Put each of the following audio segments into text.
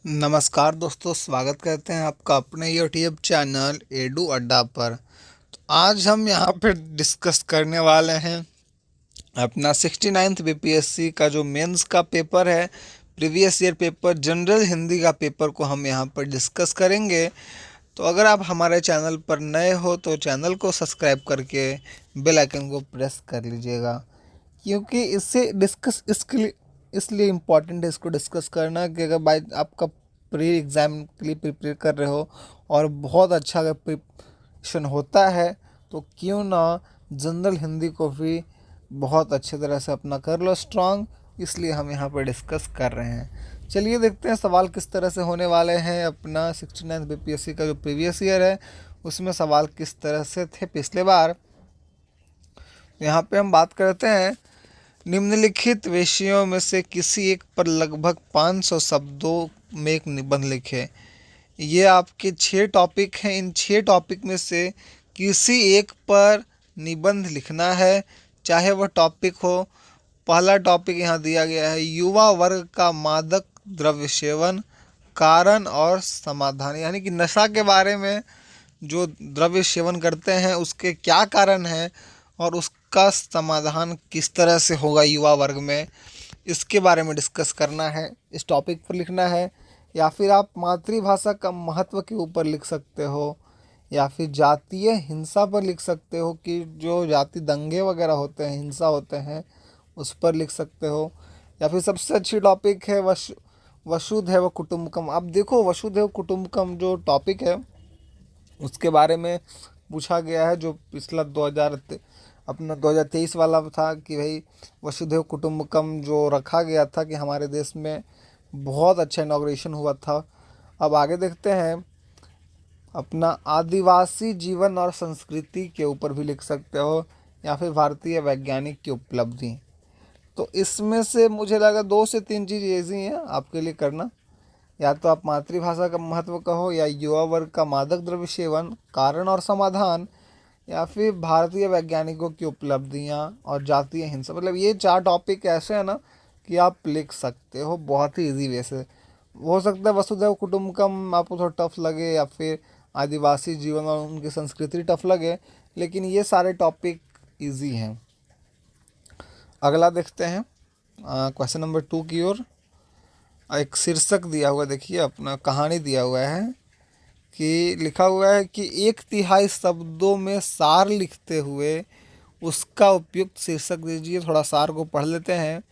नमस्कार दोस्तों, स्वागत करते हैं आपका अपने यूट्यूब चैनल एडू अड्डा पर। तो आज हम यहाँ पे डिस्कस करने वाले हैं अपना 69th बीपीएससी का जो मेंस का पेपर है, previous year paper general Hindi का पेपर को हम यहाँ पर डिस्कस करेंगे। तो अगर आप हमारे चैनल पर नए हो तो चैनल को सब्सक्राइब करके बेल आइकन को प्रेस कर लीजिएगा, क्योंकि इससे डिस्कस इसके लिए इसलिए इम्पोर्टेंट है इसको डिस्कस करना कि अगर बाई आपका प्री एग्ज़ाम के लिए प्रिपेयर कर रहे हो और बहुत अच्छा अगर प्रिपरेशन होता है तो क्यों ना जनरल हिंदी को भी बहुत अच्छी तरह से अपना कर लो स्ट्रांग। इसलिए हम यहाँ पर डिस्कस कर रहे हैं। चलिए देखते हैं सवाल किस तरह से होने वाले हैं। अपना 69 बीपीएससी का जो प्रीवियस ईयर है उसमें सवाल किस तरह से थे पिछले बार। यहाँ पे हम बात करते हैं, निम्नलिखित विषयों में से किसी एक पर लगभग 500 शब्दों में एक निबंध लिखें। ये आपके 6 टॉपिक हैं। इन 6 टॉपिक में से किसी एक पर निबंध लिखना है, चाहे वह टॉपिक हो। पहला टॉपिक यहाँ दिया गया है, युवा वर्ग का मादक द्रव्य सेवन, कारण और समाधान। यानी कि नशा के बारे में, जो द्रव्य सेवन करते हैं उसके क्या कारण हैं और उसका समाधान किस तरह से होगा युवा वर्ग में, इसके बारे में डिस्कस करना है, इस टॉपिक पर लिखना है। या फिर आप मातृभाषा का महत्व के ऊपर लिख सकते हो, या फिर जातीय हिंसा पर लिख सकते हो कि जो जाति दंगे वगैरह होते हैं, हिंसा होते हैं, उस पर लिख सकते हो। या फिर सबसे अच्छी टॉपिक है वसुधैव कुटुंबकम। आप देखो, वसुधैव कुटुंबकम जो टॉपिक है उसके बारे में पूछा गया है, जो पिछला 2023 वाला था कि भाई वसुधैव कुटुंबकम जो रखा गया था कि हमारे देश में बहुत अच्छा इनॉग्रेशन हुआ था। अब आगे देखते हैं, अपना आदिवासी जीवन और संस्कृति के ऊपर भी लिख सकते हो, या फिर भारतीय वैज्ञानिक की उपलब्धि। तो इसमें से मुझे लगा 2 से 3 चीज़ ईजी हैं आपके लिए करना। या तो आप मातृभाषा का महत्व कहो, या युवा वर्ग का मादक द्रव्य सेवन, कारण और समाधान, या फिर भारतीय वैज्ञानिकों की उपलब्धियां और जातीय हिंसा। मतलब ये 4 टॉपिक ऐसे हैं ना कि आप लिख सकते हो बहुत ही इजी वे से। हो सकता है वसुधैव कुटुंबकम आपको थोड़ा टफ लगे, या फिर आदिवासी जीवन और उनकी संस्कृति टफ लगे, लेकिन ये सारे टॉपिक इजी हैं। अगला देखते हैं क्वेश्चन नंबर 2 की ओर। एक शीर्षक दिया हुआ, देखिए अपना कहानी दिया हुआ है कि लिखा हुआ है कि 1/3 शब्दों में सार लिखते हुए उसका उपयुक्त शीर्षक दीजिए। थोड़ा सार को पढ़ लेते हैं।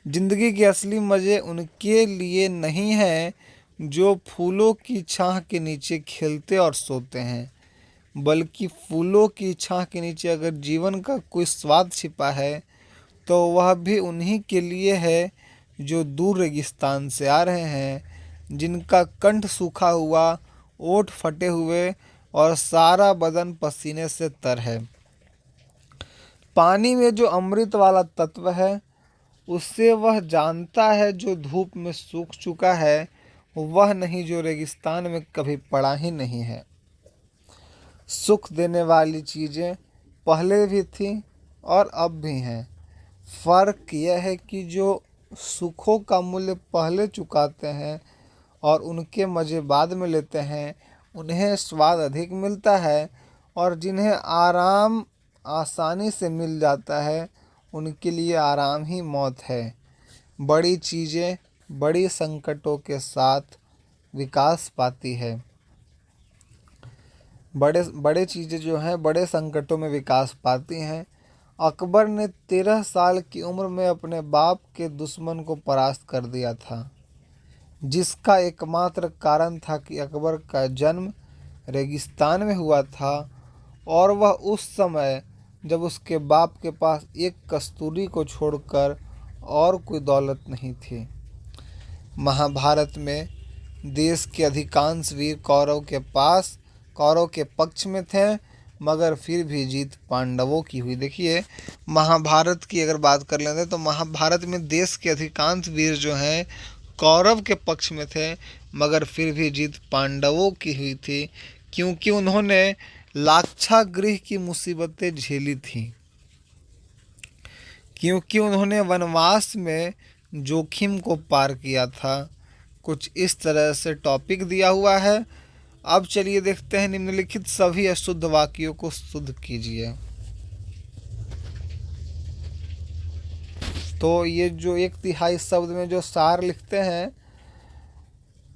जिंदगी के असली मज़े उनके लिए नहीं हैं जो फूलों की छाह के नीचे खेलते और सोते हैं, बल्कि फूलों की छाह के नीचे अगर जीवन का कोई स्वाद छिपा है तो वह भी उन्हीं के लिए है जो दूर रेगिस्तान से आ रहे हैं, जिनका कंठ सूखा हुआ, ओठ फटे हुए और सारा बदन पसीने से तर है। पानी में जो अमृत वाला तत्व है उससे वह जानता है जो धूप में सूख चुका है, वह नहीं जो रेगिस्तान में कभी पड़ा ही नहीं है। सुख देने वाली चीज़ें पहले भी थीं और अब भी हैं। फ़र्क यह है कि जो सुखों का मूल्य पहले चुकाते हैं और उनके मज़े बाद में लेते हैं, उन्हें स्वाद अधिक मिलता है, और जिन्हें आराम आसानी से मिल जाता है उनके लिए आराम ही मौत है। बड़ी चीज़ें बड़ी संकटों के साथ विकास पाती है। बड़े बड़े चीज़ें जो हैं बड़े संकटों में विकास पाती हैं। अकबर ने 13 साल की उम्र में अपने बाप के दुश्मन को परास्त कर दिया था, जिसका एकमात्र कारण था कि अकबर का जन्म रेगिस्तान में हुआ था और वह उस समय जब उसके बाप के पास एक कस्तूरी को छोड़कर और कोई दौलत नहीं थी। महाभारत में देश के अधिकांश वीर कौरव के पक्ष में थे, मगर फिर भी जीत पांडवों की हुई। देखिए, महाभारत की अगर बात कर लेते हैं तो महाभारत में देश के अधिकांश वीर जो हैं कौरव के पक्ष में थे, मगर फिर भी जीत पांडवों की हुई थी, क्योंकि उन्होंने लाक्षागृह की मुसीबतें झेली थीं, क्योंकि उन्होंने वनवास में जोखिम को पार किया था। कुछ इस तरह से टॉपिक दिया हुआ है। अब चलिए देखते हैं, निम्नलिखित सभी अशुद्ध वाक्यों को शुद्ध कीजिए। तो ये जो 1/3 शब्द में जो सार लिखते हैं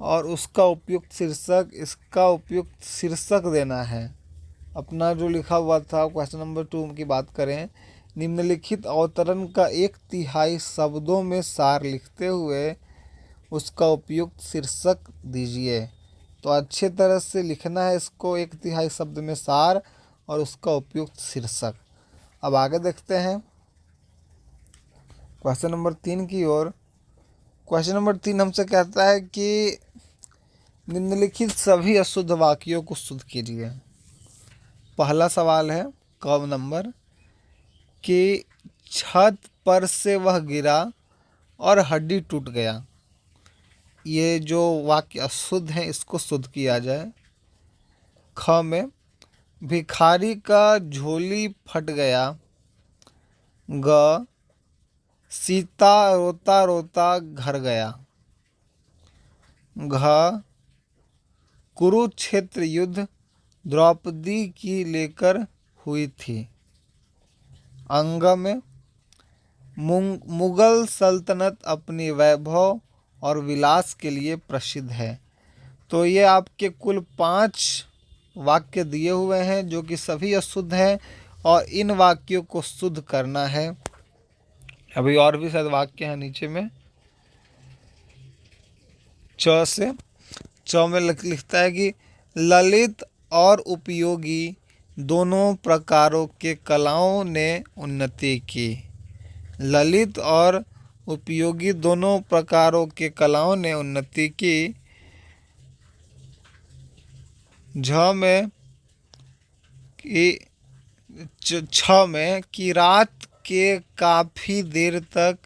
और उसका उपयुक्त शीर्षक, इसका उपयुक्त शीर्षक देना है। अपना जो लिखा हुआ था क्वेश्चन नंबर 2 की बात करें, निम्नलिखित अवतरण का 1/3 शब्दों में सार लिखते हुए उसका उपयुक्त शीर्षक दीजिए। तो अच्छे तरह से लिखना है इसको, 1/3 शब्द में सार और उसका उपयुक्त शीर्षक। अब आगे देखते हैं क्वेश्चन नंबर 3 की ओर। क्वेश्चन नंबर 3 हमसे कहता है कि निम्नलिखित सभी अशुद्ध वाक्यों को शुद्ध कीजिए। पहला सवाल है क नंबर कि छत पर से वह गिरा और हड्डी टूट गया। ये जो वाक्य अशुद्ध है इसको शुद्ध किया जाए। ख में भिखारी का झोली फट गया। ग सीता रोता रोता घर गया। घ कुरुक्षेत्र युद्ध द्रौपदी की लेकर हुई थी। अंग में मुगल सल्तनत अपनी वैभव और विलास के लिए प्रसिद्ध है। तो ये आपके कुल 5 वाक्य दिए हुए हैं जो कि सभी अशुद्ध हैं और इन वाक्यों को शुद्ध करना है। अभी और भी शायद वाक्य हैं नीचे में। च में लिखता है कि ललित और उपयोगी दोनों प्रकारों के कलाओं ने उन्नति की। ललित और उपयोगी दोनों प्रकारों के कलाओं ने उन्नति की। झ में कि रात के काफ़ी देर तक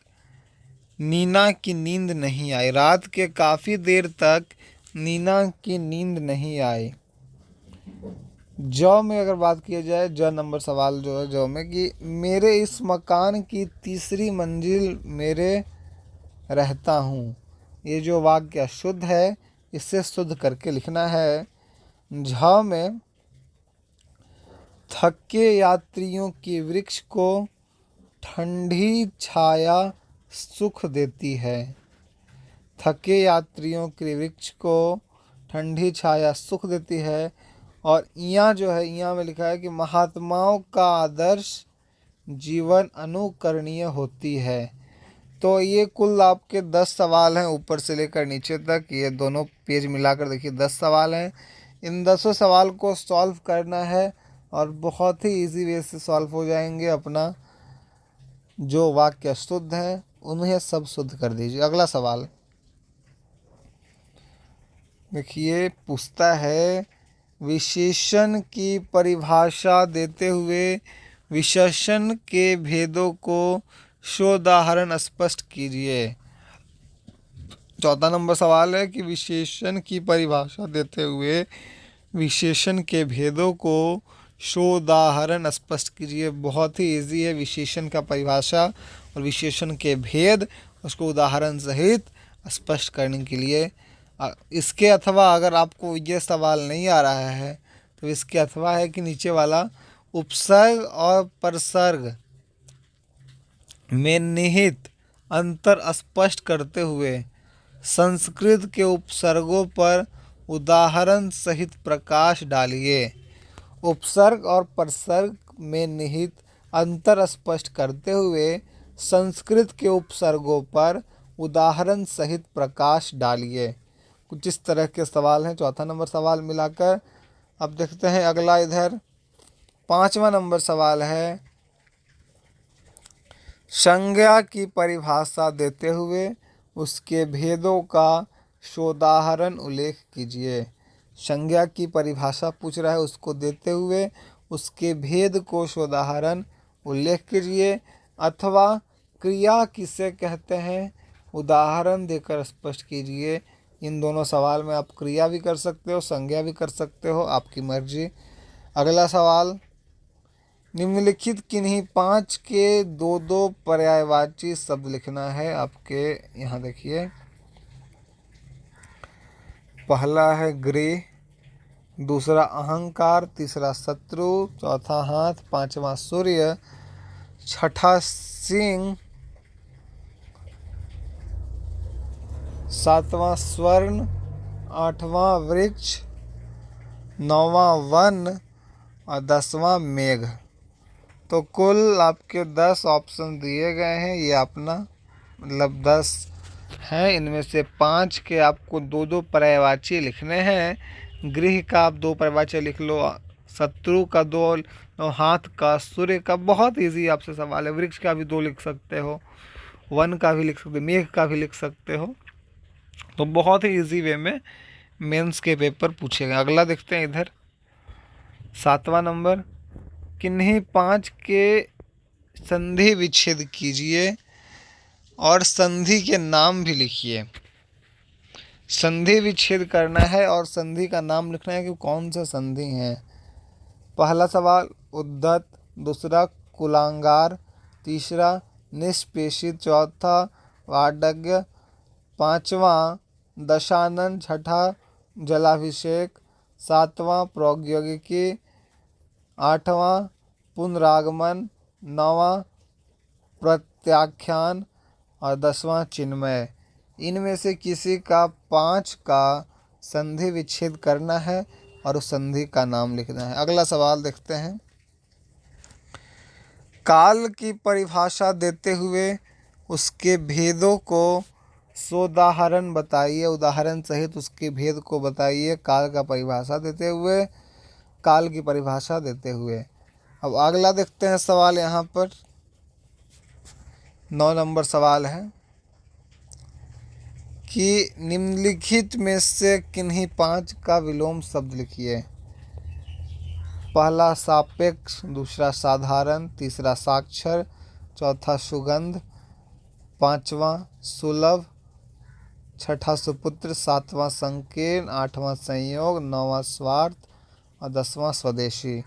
नीना की नींद नहीं आई। रात के काफ़ी देर तक नीना की नींद नहीं आई। ज में अगर बात किया जाए, ज नंबर सवाल जो है ज में कि मेरे इस मकान की तीसरी मंजिल मेरे रहता हूँ। ये जो वाक्य अशुद्ध है इसे शुद्ध करके लिखना है। झ में थके यात्रियों की वृक्ष को ठंडी छाया सुख देती है। थके यात्रियों के वृक्ष को ठंडी छाया सुख देती है। और इया जो है, इया में लिखा है कि महात्माओं का आदर्श जीवन अनुकरणीय होती है। तो ये कुल आपके 10 सवाल हैं ऊपर से लेकर नीचे तक। ये दोनों पेज मिलाकर देखिए 10 सवाल हैं। इन 10 सवाल को सॉल्व करना है और बहुत ही इजी वे से सॉल्व हो जाएंगे। अपना जो वाक्य शुद्ध है उन्हें सब शुद्ध कर दीजिए। अगला सवाल देखिए, पूछता है विशेषण की परिभाषा देते हुए विशेषण के भेदों को शोधाहरण स्पष्ट कीजिए। चौथा नंबर सवाल है कि विशेषण की परिभाषा देते हुए विशेषण के भेदों को शोधाहरण स्पष्ट कीजिए। बहुत ही इजी है विशेषण का परिभाषा और विशेषण के भेद, उसको उदाहरण सहित स्पष्ट करने के लिए। इसके अथवा अगर आपको ये सवाल नहीं आ रहा है तो इसके अथवा है कि नीचे वाला उपसर्ग और परसर्ग में निहित अंतर स्पष्ट करते हुए संस्कृत के उपसर्गों पर उदाहरण सहित प्रकाश डालिए। उपसर्ग और परसर्ग में निहित अंतर स्पष्ट करते हुए संस्कृत के उपसर्गों पर उदाहरण सहित प्रकाश डालिए। कुछ इस तरह के सवाल हैं। चौथा नंबर सवाल मिलाकर अब देखते हैं अगला। इधर 5वां नंबर सवाल है, संज्ञा की परिभाषा देते हुए उसके भेदों का शोधाहरण उल्लेख कीजिए। संज्ञा की परिभाषा पूछ रहा है, उसको देते हुए उसके भेद को शोधाहरण उल्लेख कीजिए। अथवा क्रिया किसे कहते हैं, उदाहरण देकर स्पष्ट कीजिए। इन दोनों सवाल में आप क्रिया भी कर सकते हो, संज्ञा भी कर सकते हो, आपकी मर्जी। अगला सवाल, निम्नलिखित किन्हीं 5 के 2-2 पर्यायवाची शब्द लिखना है। आपके यहाँ देखिए, पहला है गृह, दूसरा अहंकार, तीसरा शत्रु, चौथा हाथ, पांचवा सूर्य, छठा सिंह, सातवां स्वर्ण, आठवां वृक्ष, नौवां वन और 10वां मेघ। तो कुल आपके 10 ऑप्शन दिए गए हैं। ये अपना मतलब 10 हैं, इनमें से 5 के आपको 2-2 पर्यायवाची लिखने हैं। गृह का आप 2 पर्यायवाची लिख लो, शत्रु का 2, हाथ का, सूर्य का बहुत इजी आपसे सवाल है, वृक्ष का भी 2 लिख सकते हो, वन का भी लिख सकते हो, मेघ का भी लिख सकते हो। तो बहुत ही इजी वे में मेंस के पेपर पूछे गए। अगला देखते हैं इधर 7वां नंबर, किन्हीं 5 के संधि विच्छेद कीजिए और संधि के नाम भी लिखिए। संधि विच्छेद करना है और संधि का नाम लिखना है कि कौन सा संधि है। पहला सवाल उद्धत, दूसरा कुलांगार, तीसरा निष्पेषित, चौथा वार्धक्य, पांचवा दशानन, छठा जलाभिषेक, सातवां प्रौद्योगिकी, आठवां पुनरागमन, नौवां प्रत्याख्यान और 10वां चिन्मय। इनमें से किसी का 5 का संधि विच्छेद करना है और उस संधि का नाम लिखना है। अगला सवाल देखते हैं, काल की परिभाषा देते हुए उसके भेदों को सोदाहरण बताइए, उदाहरण सहित उसके भेद को बताइए। काल का परिभाषा देते हुए, काल की परिभाषा देते हुए। अब अगला देखते हैं सवाल, यहाँ पर 9 नंबर सवाल है कि निम्नलिखित में से किन्हीं 5 का विलोम शब्द लिखिए। पहला सापेक्ष, दूसरा साधारण, तीसरा साक्षर, चौथा सुगंध, पांचवा सुलभ, छठा सुपुत्र, सातवां संकीर्ण, आठवां संयोग, नौवां स्वार्थ और 10वां स्वदेशी।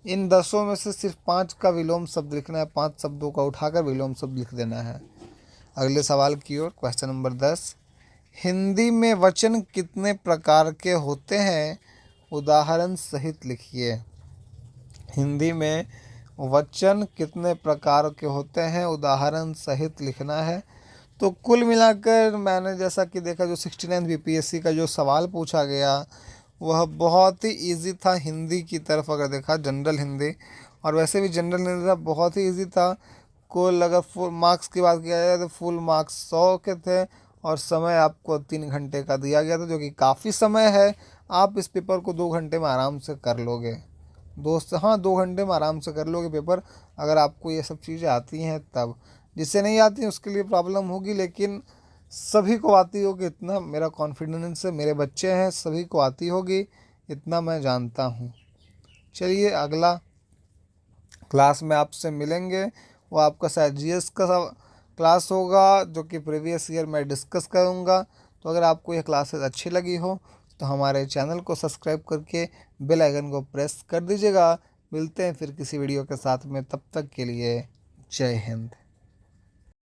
इन 10 में से सिर्फ 5 का विलोम शब्द लिखना है। 5 शब्दों का उठाकर विलोम शब्द लिख देना है। अगले सवाल की ओर, क्वेश्चन नंबर 10, हिंदी में वचन कितने प्रकार के होते हैं, उदाहरण सहित लिखिए। हिंदी में वचन कितने प्रकार के होते हैं, उदाहरण सहित लिखना है। तो कुल मिलाकर मैंने जैसा कि देखा, जो 69 बीपीएससी का जो सवाल पूछा गया वह बहुत ही इजी था हिंदी की तरफ अगर देखा, जनरल हिंदी, और वैसे भी जनरल हिंदी था, बहुत ही इजी था। कुल अगर फुल मार्क्स की बात किया जाए तो फुल मार्क्स 100 के थे और समय आपको 3 घंटे का दिया गया था, जो कि काफ़ी समय है। आप इस पेपर को 2 घंटे में आराम से कर लोगे दोस्त, हाँ 2 घंटे में आराम से कर लोगे पेपर, अगर आपको ये सब चीज़ें आती हैं तब। जिससे नहीं आती हैं उसके लिए प्रॉब्लम होगी, लेकिन सभी को आती होगी, इतना मेरा कॉन्फिडेंस है। मेरे बच्चे हैं, सभी को आती होगी, इतना मैं जानता हूँ। चलिए अगला क्लास में आपसे मिलेंगे, वो आपका शायद जीएस का क्लास होगा, जो कि प्रीवियस ईयर मैं डिस्कस करूँगा। तो अगर आपको यह क्लासेस अच्छी लगी हो तो हमारे चैनल को सब्सक्राइब करके बेल आइकन को प्रेस कर दीजिएगा। मिलते हैं फिर किसी वीडियो के साथ में, तब तक के लिए जय हिंद।